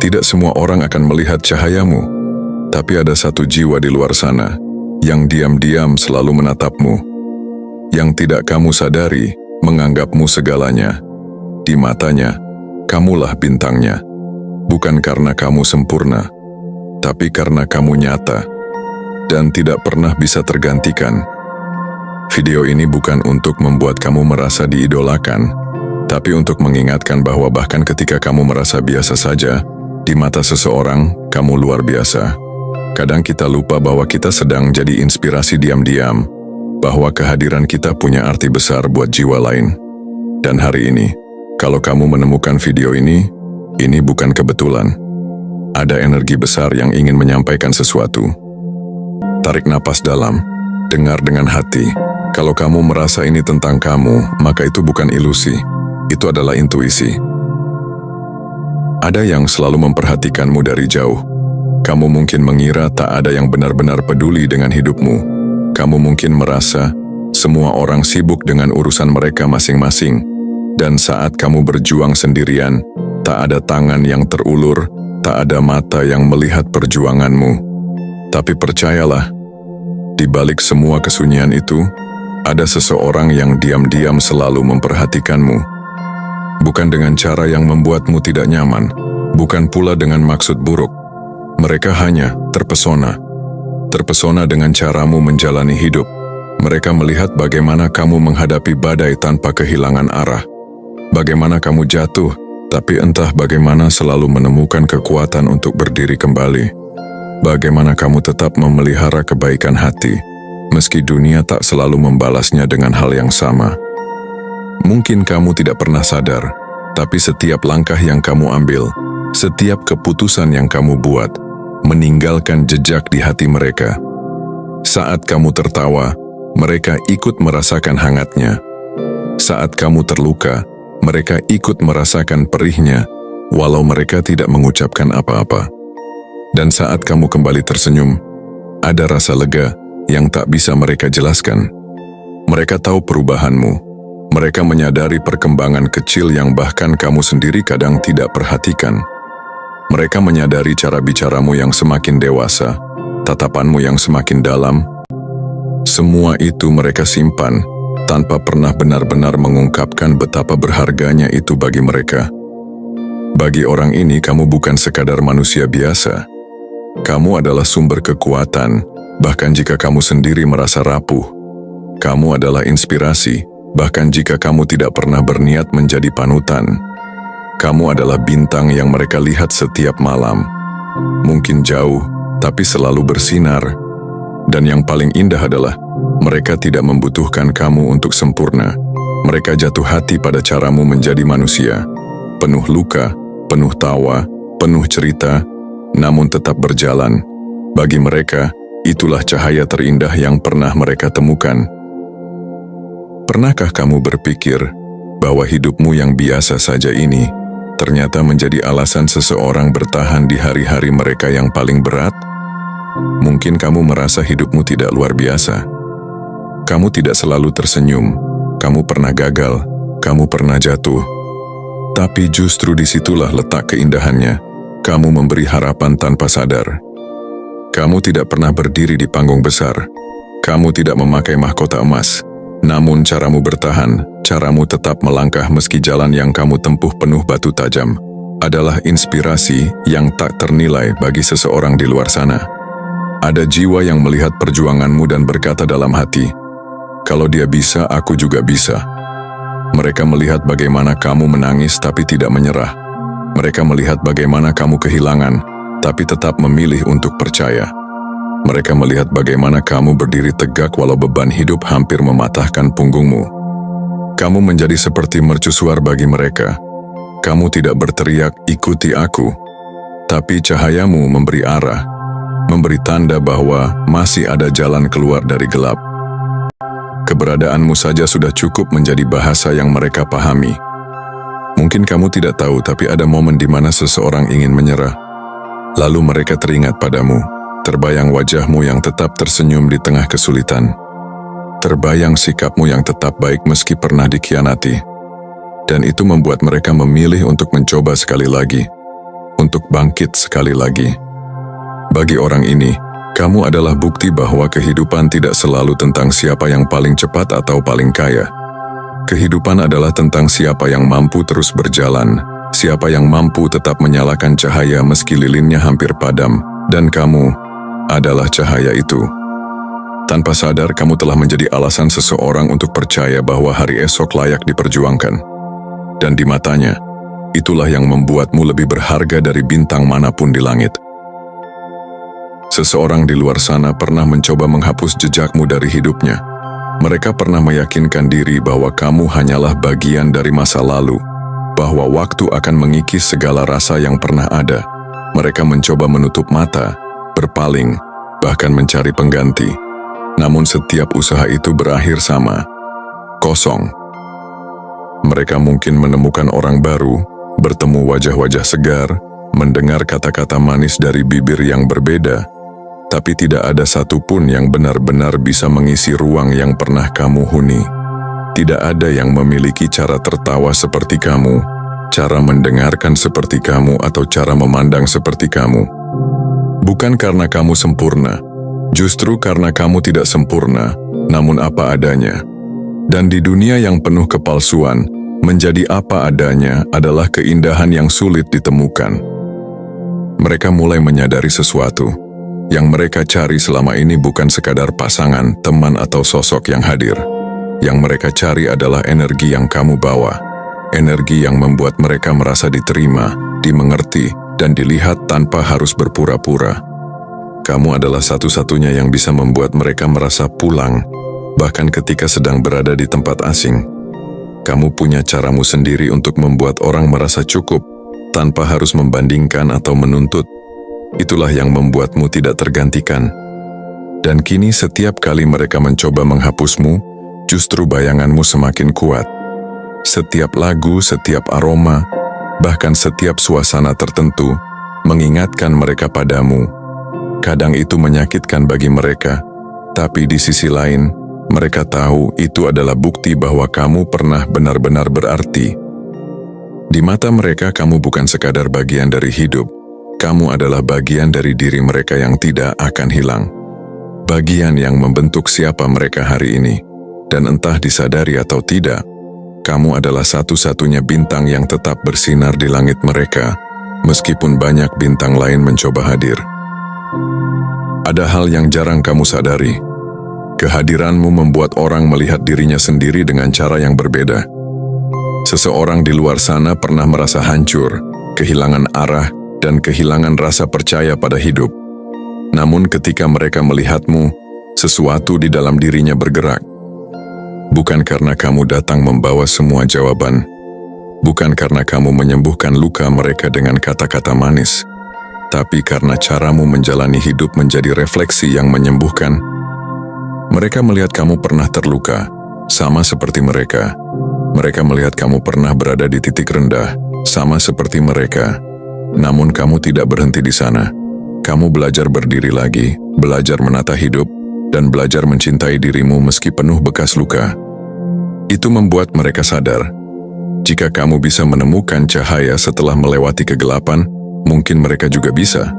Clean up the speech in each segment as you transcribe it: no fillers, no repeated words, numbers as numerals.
Tidak semua orang akan melihat cahayamu, tapi ada satu jiwa di luar sana yang diam-diam selalu menatapmu, yang tidak kamu sadari menganggapmu segalanya. Di matanya, kamulah bintangnya, bukan karena kamu sempurna, tapi karena kamu nyata dan tidak pernah bisa tergantikan. Video ini bukan untuk membuat kamu merasa diidolakan, tapi untuk mengingatkan bahwa bahkan ketika kamu merasa biasa saja, di mata seseorang, kamu luar biasa. Kadang kita lupa bahwa kita sedang jadi inspirasi diam-diam, bahwa kehadiran kita punya arti besar buat jiwa lain. Dan hari ini, kalau kamu menemukan video ini bukan kebetulan. Ada energi besar yang ingin menyampaikan sesuatu. Tarik napas dalam, dengar dengan hati. Kalau kamu merasa ini tentang kamu, maka itu bukan ilusi. Itu adalah intuisi. Ada yang selalu memperhatikanmu dari jauh. Kamu mungkin mengira tak ada yang benar-benar peduli dengan hidupmu. Kamu mungkin merasa semua orang sibuk dengan urusan mereka masing-masing. Dan saat kamu berjuang sendirian, tak ada tangan yang terulur, tak ada mata yang melihat perjuanganmu. Tapi percayalah, di balik semua kesunyian itu, ada seseorang yang diam-diam selalu memperhatikanmu. Bukan dengan cara yang membuatmu tidak nyaman, bukan pula dengan maksud buruk. Mereka hanya terpesona. Terpesona dengan caramu menjalani hidup. Mereka melihat bagaimana kamu menghadapi badai tanpa kehilangan arah. Bagaimana kamu jatuh, tapi entah bagaimana selalu menemukan kekuatan untuk berdiri kembali. Bagaimana kamu tetap memelihara kebaikan hati, meski dunia tak selalu membalasnya dengan hal yang sama. Mungkin kamu tidak pernah sadar, tapi setiap langkah yang kamu ambil, setiap keputusan yang kamu buat, meninggalkan jejak di hati mereka. Saat kamu tertawa, mereka ikut merasakan hangatnya. Saat kamu terluka, mereka ikut merasakan perihnya, walau mereka tidak mengucapkan apa-apa. Dan saat kamu kembali tersenyum, ada rasa lega yang tak bisa mereka jelaskan. Mereka tahu perubahanmu. Mereka menyadari perkembangan kecil yang bahkan kamu sendiri kadang tidak perhatikan. Mereka menyadari cara bicaramu yang semakin dewasa, tatapanmu yang semakin dalam. Semua itu mereka simpan, tanpa pernah benar-benar mengungkapkan betapa berharganya itu bagi mereka. Bagi orang ini, kamu bukan sekadar manusia biasa. Kamu adalah sumber kekuatan, bahkan jika kamu sendiri merasa rapuh. Kamu adalah inspirasi, bahkan jika kamu tidak pernah berniat menjadi panutan. Kamu adalah bintang yang mereka lihat setiap malam. Mungkin jauh, tapi selalu bersinar. Dan yang paling indah adalah, mereka tidak membutuhkan kamu untuk sempurna. Mereka jatuh hati pada caramu menjadi manusia. Penuh luka, penuh tawa, penuh cerita, namun tetap berjalan. Bagi mereka, itulah cahaya terindah yang pernah mereka temukan. Pernahkah kamu berpikir bahwa hidupmu yang biasa saja ini ternyata menjadi alasan seseorang bertahan di hari-hari mereka yang paling berat? Mungkin kamu merasa hidupmu tidak luar biasa. Kamu tidak selalu tersenyum, kamu pernah gagal, kamu pernah jatuh. Tapi justru disitulah letak keindahannya. Kamu memberi harapan tanpa sadar. Kamu tidak pernah berdiri di panggung besar. Kamu tidak memakai mahkota emas. Namun caramu bertahan, caramu tetap melangkah meski jalan yang kamu tempuh penuh batu tajam, adalah inspirasi yang tak ternilai bagi seseorang di luar sana. Ada jiwa yang melihat perjuanganmu dan berkata dalam hati, "Kalau dia bisa, aku juga bisa." Mereka melihat bagaimana kamu menangis tapi tidak menyerah. Mereka melihat bagaimana kamu kehilangan, tapi tetap memilih untuk percaya. Mereka melihat bagaimana kamu berdiri tegak walau beban hidup hampir mematahkan punggungmu. Kamu menjadi seperti mercusuar bagi mereka. Kamu tidak berteriak, "Ikuti aku." Tapi cahayamu memberi arah, memberi tanda bahwa masih ada jalan keluar dari gelap. Keberadaanmu saja sudah cukup menjadi bahasa yang mereka pahami. Mungkin kamu tidak tahu, tapi ada momen di mana seseorang ingin menyerah. Lalu mereka teringat padamu. Terbayang wajahmu yang tetap tersenyum di tengah kesulitan. Terbayang sikapmu yang tetap baik meski pernah dikhianati. Dan itu membuat mereka memilih untuk mencoba sekali lagi. untuk bangkit sekali lagi. Bagi orang ini, kamu adalah bukti bahwa kehidupan tidak selalu tentang siapa yang paling cepat atau paling kaya. Kehidupan adalah tentang siapa yang mampu terus berjalan, siapa yang mampu tetap menyalakan cahaya meski lilinnya hampir padam, dan kamu adalah cahaya itu. Tanpa sadar, kamu telah menjadi alasan seseorang untuk percaya bahwa hari esok layak diperjuangkan. Dan di matanya, itulah yang membuatmu lebih berharga dari bintang manapun di langit. Seseorang di luar sana pernah mencoba menghapus jejakmu dari hidupnya. Mereka pernah meyakinkan diri bahwa kamu hanyalah bagian dari masa lalu, bahwa waktu akan mengikis segala rasa yang pernah ada. Mereka mencoba menutup mata, berpaling, bahkan mencari pengganti. Namun setiap usaha itu berakhir sama, kosong. Mereka mungkin menemukan orang baru, bertemu wajah-wajah segar, mendengar kata-kata manis dari bibir yang berbeda, tapi tidak ada satupun yang benar-benar bisa mengisi ruang yang pernah kamu huni. Tidak ada yang memiliki cara tertawa seperti kamu, cara mendengarkan seperti kamu, atau cara memandang seperti kamu. Bukan karena kamu sempurna, justru karena kamu tidak sempurna, namun apa adanya. Dan di dunia yang penuh kepalsuan, menjadi apa adanya adalah keindahan yang sulit ditemukan. Mereka mulai menyadari sesuatu. Yang mereka cari selama ini bukan sekadar pasangan, teman, atau sosok yang hadir. Yang mereka cari adalah energi yang kamu bawa. Energi yang membuat mereka merasa diterima, dimengerti, dan dilihat tanpa harus berpura-pura. Kamu adalah satu-satunya yang bisa membuat mereka merasa pulang, bahkan ketika sedang berada di tempat asing. Kamu punya caramu sendiri untuk membuat orang merasa cukup, tanpa harus membandingkan atau menuntut. Itulah yang membuatmu tidak tergantikan. Dan kini setiap kali mereka mencoba menghapusmu, justru bayanganmu semakin kuat. Setiap lagu, setiap aroma, bahkan setiap suasana tertentu, mengingatkan mereka padamu. Kadang itu menyakitkan bagi mereka, tapi di sisi lain, mereka tahu itu adalah bukti bahwa kamu pernah benar-benar berarti. Di mata mereka, kamu bukan sekadar bagian dari hidup. Kamu adalah bagian dari diri mereka yang tidak akan hilang. Bagian yang membentuk siapa mereka hari ini. Dan entah disadari atau tidak, kamu adalah satu-satunya bintang yang tetap bersinar di langit mereka, meskipun banyak bintang lain mencoba hadir. Ada hal yang jarang kamu sadari. Kehadiranmu membuat orang melihat dirinya sendiri dengan cara yang berbeda. Seseorang di luar sana pernah merasa hancur, kehilangan arah, dan kehilangan rasa percaya pada hidup. Namun ketika mereka melihatmu, sesuatu di dalam dirinya bergerak. Bukan karena kamu datang membawa semua jawaban, bukan karena kamu menyembuhkan luka mereka dengan kata-kata manis, tapi karena caramu menjalani hidup menjadi refleksi yang menyembuhkan. Mereka melihat kamu pernah terluka, sama seperti mereka. Mereka melihat kamu pernah berada di titik rendah, sama seperti mereka. Namun kamu tidak berhenti di sana. Kamu belajar berdiri lagi, belajar menata hidup, dan belajar mencintai dirimu meski penuh bekas luka. Itu membuat mereka sadar. Jika kamu bisa menemukan cahaya setelah melewati kegelapan, mungkin mereka juga bisa.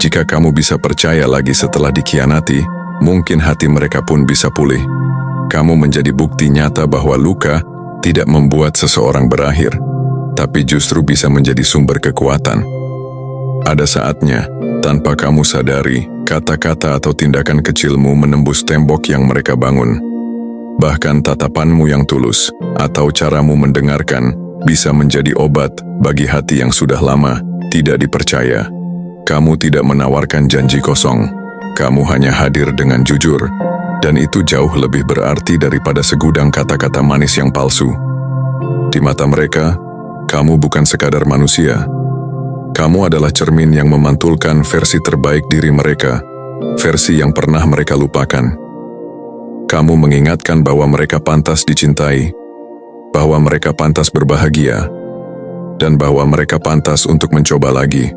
Jika kamu bisa percaya lagi setelah dikhianati, mungkin hati mereka pun bisa pulih. Kamu menjadi bukti nyata bahwa luka tidak membuat seseorang berakhir, tapi justru bisa menjadi sumber kekuatan. Ada saatnya, tanpa kamu sadari, kata-kata atau tindakan kecilmu menembus tembok yang mereka bangun. Bahkan tatapanmu yang tulus atau caramu mendengarkan bisa menjadi obat bagi hati yang sudah lama tidak dipercaya. Kamu tidak menawarkan janji kosong. Kamu hanya hadir dengan jujur, dan itu jauh lebih berarti daripada segudang kata-kata manis yang palsu. Di mata mereka, kamu bukan sekadar manusia. Kamu adalah cermin yang memantulkan versi terbaik diri mereka, versi yang pernah mereka lupakan. Kamu mengingatkan bahwa mereka pantas dicintai, bahwa mereka pantas berbahagia, dan bahwa mereka pantas untuk mencoba lagi.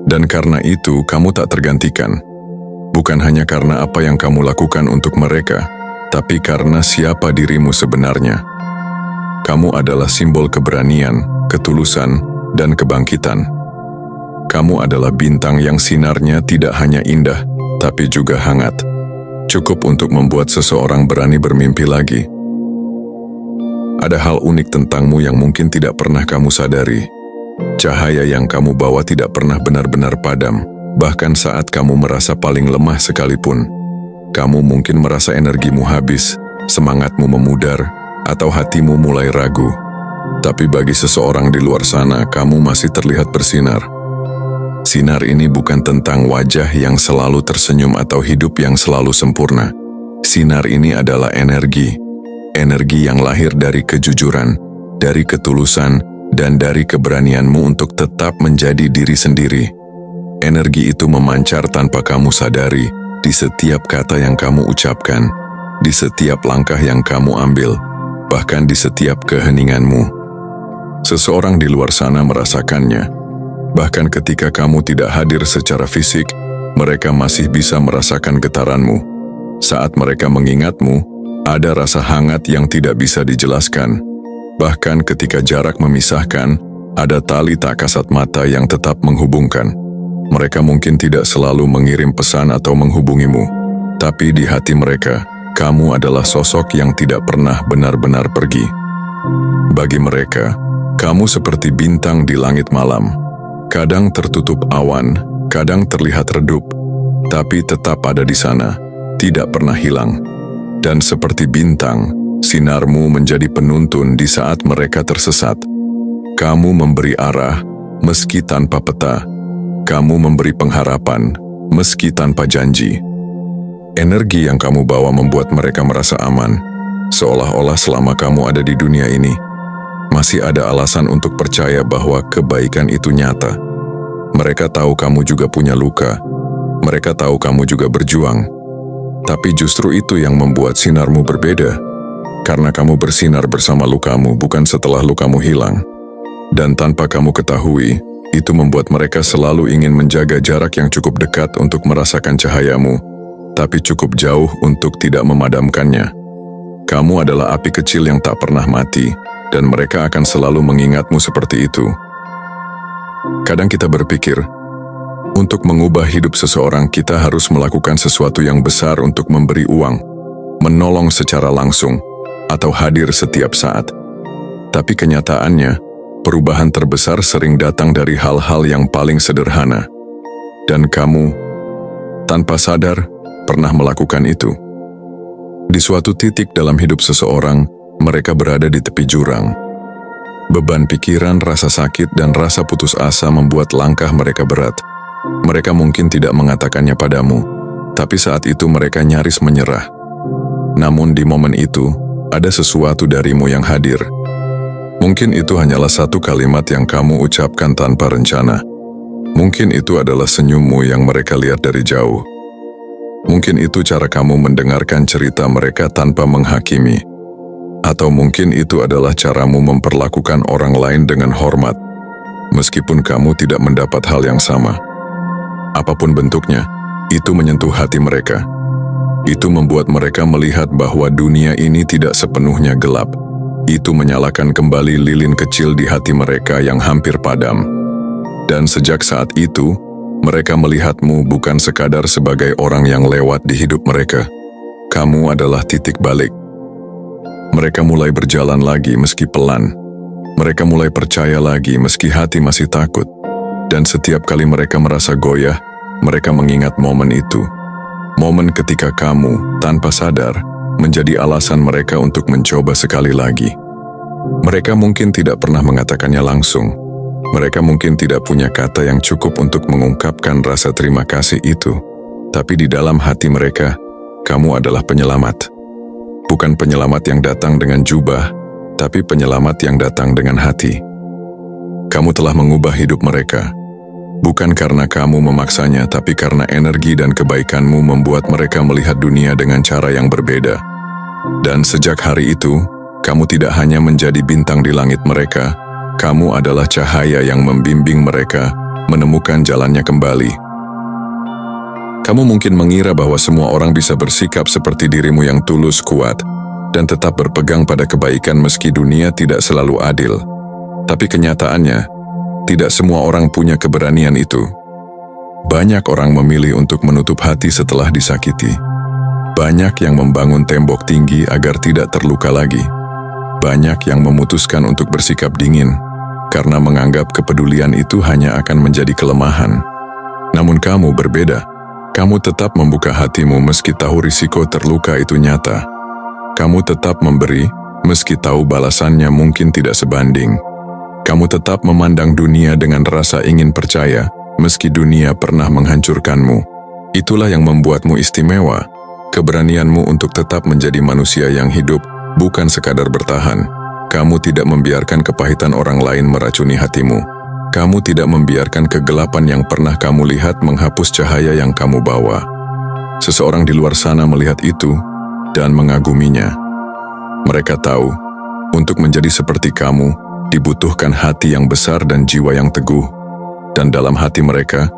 Dan karena itu, kamu tak tergantikan. Bukan hanya karena apa yang kamu lakukan untuk mereka, tapi karena siapa dirimu sebenarnya. Kamu adalah simbol keberanian, ketulusan, dan kebangkitan. Kamu adalah bintang yang sinarnya tidak hanya indah, tapi juga hangat. Cukup untuk membuat seseorang berani bermimpi lagi. Ada hal unik tentangmu yang mungkin tidak pernah kamu sadari. Cahaya yang kamu bawa tidak pernah benar-benar padam, bahkan saat kamu merasa paling lemah sekalipun. Kamu mungkin merasa energimu habis, semangatmu memudar, atau hatimu mulai ragu. Tapi bagi seseorang di luar sana, kamu masih terlihat bersinar. Sinar ini bukan tentang wajah yang selalu tersenyum atau hidup yang selalu sempurna. Sinar ini adalah energi. Energi yang lahir dari kejujuran, dari ketulusan, dan dari keberanianmu untuk tetap menjadi diri sendiri. Energi itu memancar tanpa kamu sadari, di setiap kata yang kamu ucapkan, di setiap langkah yang kamu ambil, bahkan di setiap keheninganmu. Seseorang di luar sana merasakannya. Bahkan ketika kamu tidak hadir secara fisik, mereka masih bisa merasakan getaranmu. Saat mereka mengingatmu, ada rasa hangat yang tidak bisa dijelaskan. Bahkan ketika jarak memisahkan, ada tali tak kasat mata yang tetap menghubungkan. Mereka mungkin tidak selalu mengirim pesan atau menghubungimu, tapi di hati mereka, kamu adalah sosok yang tidak pernah benar-benar pergi. Bagi mereka, kamu seperti bintang di langit malam. Kadang tertutup awan, kadang terlihat redup, tapi tetap ada di sana, tidak pernah hilang. Dan seperti bintang, sinarmu menjadi penuntun di saat mereka tersesat. Kamu memberi arah, meski tanpa peta. Kamu memberi pengharapan, meski tanpa janji. Energi yang kamu bawa membuat mereka merasa aman, seolah-olah selama kamu ada di dunia ini, masih ada alasan untuk percaya bahwa kebaikan itu nyata. Mereka tahu kamu juga punya luka. Mereka tahu kamu juga berjuang. Tapi justru itu yang membuat sinarmu berbeda. Karena kamu bersinar bersama lukamu, bukan setelah lukamu hilang. Dan tanpa kamu ketahui, itu membuat mereka selalu ingin menjaga jarak yang cukup dekat untuk merasakan cahayamu, tapi cukup jauh untuk tidak memadamkannya. Kamu adalah api kecil yang tak pernah mati, dan mereka akan selalu mengingatmu seperti itu. Kadang kita berpikir, untuk mengubah hidup seseorang kita harus melakukan sesuatu yang besar untuk memberi uang, menolong secara langsung, atau hadir setiap saat. Tapi kenyataannya, perubahan terbesar sering datang dari hal-hal yang paling sederhana. Dan kamu, tanpa sadar, pernah melakukan itu. Di suatu titik dalam hidup seseorang, mereka berada di tepi jurang. Beban pikiran, rasa sakit, dan rasa putus asa membuat langkah mereka berat. Mereka mungkin tidak mengatakannya padamu, tapi saat itu mereka nyaris menyerah. Namun di momen itu, ada sesuatu darimu yang hadir. Mungkin itu hanyalah satu kalimat yang kamu ucapkan tanpa rencana. Mungkin itu adalah senyummu yang mereka lihat dari jauh. Mungkin itu cara kamu mendengarkan cerita mereka tanpa menghakimi. Atau mungkin itu adalah caramu memperlakukan orang lain dengan hormat, meskipun kamu tidak mendapat hal yang sama. Apapun bentuknya, itu menyentuh hati mereka. Itu membuat mereka melihat bahwa dunia ini tidak sepenuhnya gelap. Itu menyalakan kembali lilin kecil di hati mereka yang hampir padam. Dan sejak saat itu, mereka melihatmu bukan sekadar sebagai orang yang lewat di hidup mereka. Kamu adalah titik balik. Mereka mulai berjalan lagi meski pelan. Mereka mulai percaya lagi meski hati masih takut. Dan setiap kali mereka merasa goyah, mereka mengingat momen itu. Momen ketika kamu, tanpa sadar, menjadi alasan mereka untuk mencoba sekali lagi. Mereka mungkin tidak pernah mengatakannya langsung. Mereka mungkin tidak punya kata yang cukup untuk mengungkapkan rasa terima kasih itu. Tapi di dalam hati mereka, kamu adalah penyelamat. Bukan penyelamat yang datang dengan jubah, tapi penyelamat yang datang dengan hati. Kamu telah mengubah hidup mereka. Bukan karena kamu memaksanya, tapi karena energi dan kebaikanmu membuat mereka melihat dunia dengan cara yang berbeda. Dan sejak hari itu, kamu tidak hanya menjadi bintang di langit mereka, kamu adalah cahaya yang membimbing mereka menemukan jalannya kembali. Kamu mungkin mengira bahwa semua orang bisa bersikap seperti dirimu yang tulus, kuat, dan tetap berpegang pada kebaikan meski dunia tidak selalu adil. Tapi kenyataannya, Tidak semua orang punya keberanian itu. Banyak orang memilih untuk menutup hati setelah disakiti. Banyak yang membangun tembok tinggi agar tidak terluka lagi. Banyak yang memutuskan untuk bersikap dingin karena menganggap kepedulian itu hanya akan menjadi kelemahan. Namun kamu berbeda. Kamu tetap membuka hatimu meski tahu risiko terluka itu nyata. Kamu tetap memberi meski tahu balasannya mungkin tidak sebanding. Kamu tetap memandang dunia dengan rasa ingin percaya meski dunia pernah menghancurkanmu. Itulah yang membuatmu istimewa. Keberanianmu untuk tetap menjadi manusia yang hidup, bukan sekadar bertahan. Kamu tidak membiarkan kepahitan orang lain meracuni hatimu. Kamu tidak membiarkan kegelapan yang pernah kamu lihat menghapus cahaya yang kamu bawa. Seseorang di luar sana melihat itu dan mengaguminya. Mereka tahu, untuk menjadi seperti kamu, dibutuhkan hati yang besar dan jiwa yang teguh. Dan dalam hati mereka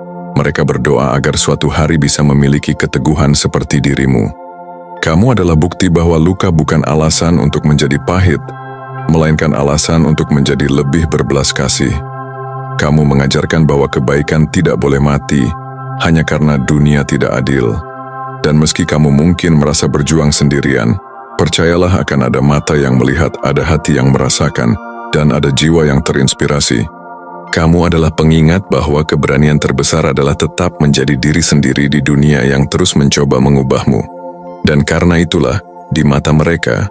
berdoa agar suatu hari bisa memiliki keteguhan seperti dirimu. Kamu adalah bukti bahwa luka bukan alasan untuk menjadi pahit, melainkan alasan untuk menjadi lebih berbelas kasih. Kamu mengajarkan bahwa kebaikan tidak boleh mati hanya karena dunia tidak adil. Dan meski kamu mungkin merasa berjuang sendirian, percayalah akan ada mata yang melihat, ada hati yang merasakan, dan ada jiwa yang terinspirasi. Kamu adalah pengingat bahwa keberanian terbesar adalah tetap menjadi diri sendiri di dunia yang terus mencoba mengubahmu. Dan karena itulah, di mata mereka,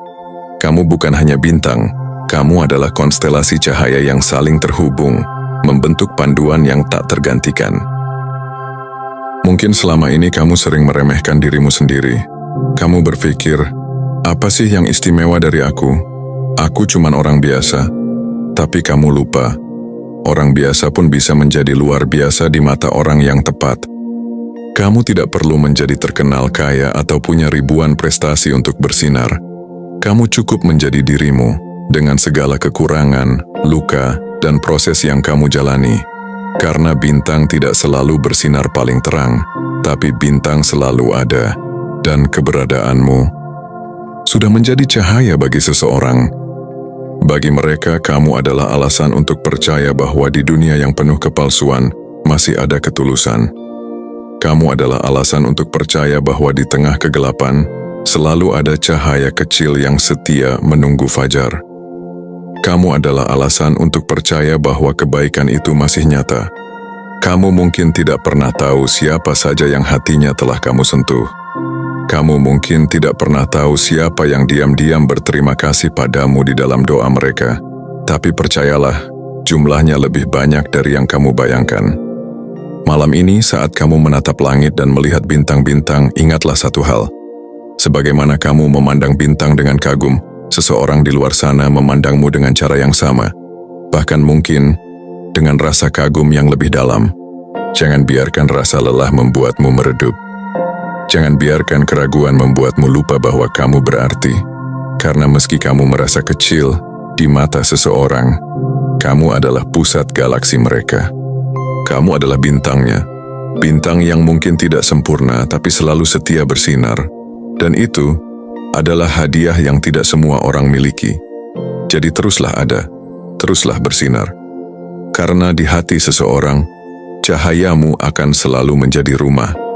kamu bukan hanya bintang, kamu adalah konstelasi cahaya yang saling terhubung, membentuk panduan yang tak tergantikan. Mungkin selama ini kamu sering meremehkan dirimu sendiri. Kamu berpikir, apa sih yang istimewa dari aku? Aku cuman orang biasa. Tapi kamu lupa, orang biasa pun bisa menjadi luar biasa di mata orang yang tepat. Kamu tidak perlu menjadi terkenal kaya atau punya ribuan prestasi untuk bersinar. Kamu cukup menjadi dirimu dengan segala kekurangan, luka, dan proses yang kamu jalani. Karena bintang tidak selalu bersinar paling terang, tapi bintang selalu ada, dan keberadaanmu sudah menjadi cahaya bagi seseorang. Bagi mereka, kamu adalah alasan untuk percaya bahwa di dunia yang penuh kepalsuan, masih ada ketulusan. Kamu adalah alasan untuk percaya bahwa di tengah kegelapan, selalu ada cahaya kecil yang setia menunggu fajar. Kamu adalah alasan untuk percaya bahwa kebaikan itu masih nyata. Kamu mungkin tidak pernah tahu siapa saja yang hatinya telah kamu sentuh. Kamu mungkin tidak pernah tahu siapa yang diam-diam berterima kasih padamu di dalam doa mereka. Tapi percayalah, jumlahnya lebih banyak dari yang kamu bayangkan. Malam ini saat kamu menatap langit dan melihat bintang-bintang, ingatlah satu hal. Sebagaimana kamu memandang bintang dengan kagum, seseorang di luar sana memandangmu dengan cara yang sama. Bahkan mungkin dengan rasa kagum yang lebih dalam. Jangan biarkan rasa lelah membuatmu meredup. Jangan biarkan keraguan membuatmu lupa bahwa kamu berarti. Karena meski kamu merasa kecil di mata seseorang, kamu adalah pusat galaksi mereka. Kamu adalah bintangnya. Bintang yang mungkin tidak sempurna tapi selalu setia bersinar. Dan itu adalah hadiah yang tidak semua orang miliki. Jadi teruslah ada, teruslah bersinar. Karena di hati seseorang, cahayamu akan selalu menjadi rumah.